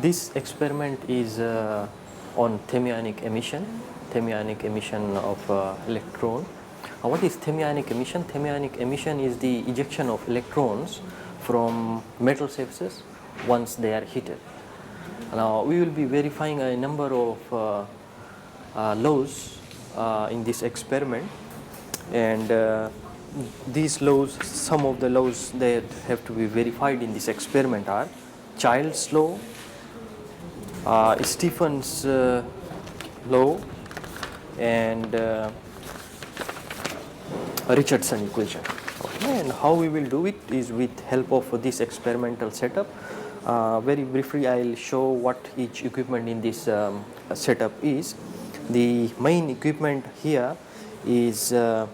This experiment is on thermionic emission of electron. What is thermionic emission? Thermionic emission is the ejection of electrons from metal surfaces once they are heated. Now we will be verifying a number of laws in this experiment, and these laws, some of the laws that have to be verified in this experiment are Child's law, Stephen's law, and Richardson equation. Okay. And how we will do it is with help of this experimental setup. Very briefly, I will show what each equipment in this setup is. The main equipment here is the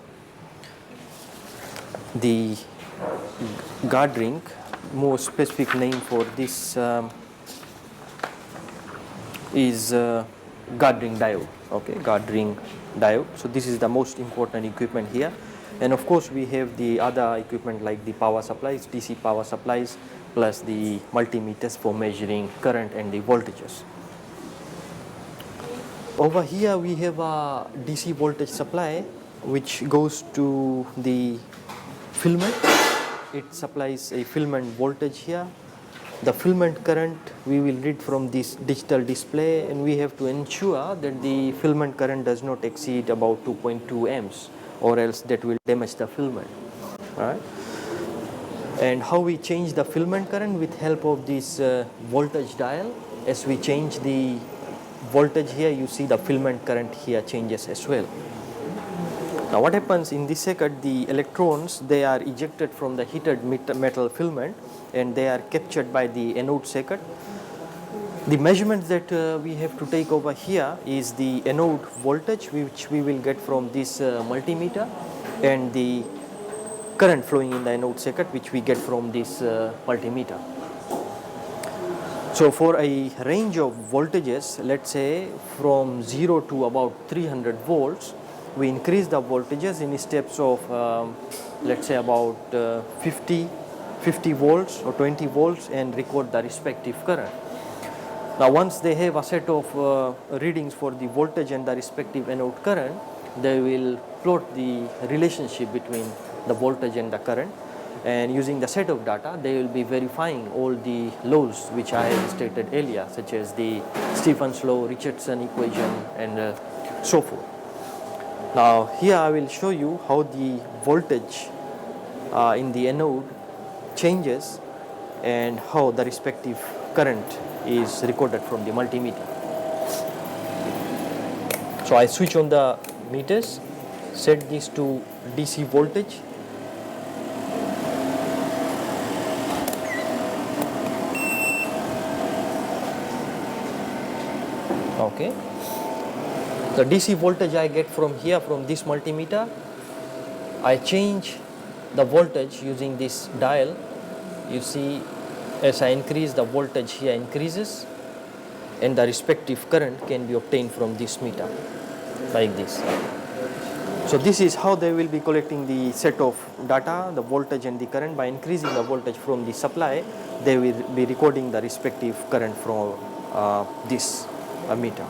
guard ring. More specific name for this is guard ring diode. Okay, guard ring diode. So this is the most important equipment here, and of course we have the other equipment like the power supplies, DC power supplies, plus the multimeters for measuring current and the voltages. Over here we have a DC voltage supply which goes to the filament. It supplies a filament voltage here. The filament current we will read from this digital display, and we have to ensure that the filament current does not exceed about 2.2 amps, or else that will damage the filament. Right? And how we change the filament current? With help of this voltage dial. As we change the voltage here, you see the filament current here changes as well. Now what happens in this circuit, the electrons, they are ejected from the heated metal filament and they are captured by the anode circuit. The measurements that we have to take over here is the anode voltage, which we will get from this multimeter, and the current flowing in the anode circuit, which we get from this multimeter. So for a range of voltages, let's say from 0 to about 300 volts, we increase the voltages in steps of let's say about 50 volts or 20 volts and record the respective current. Now once they have a set of readings for the voltage and the respective anode current, they will plot the relationship between the voltage and the current, and using the set of data they will be verifying all the laws which I have stated earlier, such as the Stephen's law, Richardson equation, and so forth. Now here I will show you how the voltage in the anode changes and how the respective current is recorded from the multimeter. So I switch on the meters, set this to DC voltage. Okay. The DC voltage I get from here, from this multimeter. I change the voltage using this dial. You see, as I increase, the voltage here increases, and the respective current can be obtained from this meter, like this. So this is how they will be collecting the set of data, the voltage and the current. By increasing the voltage from the supply, they will be recording the respective current from this meter.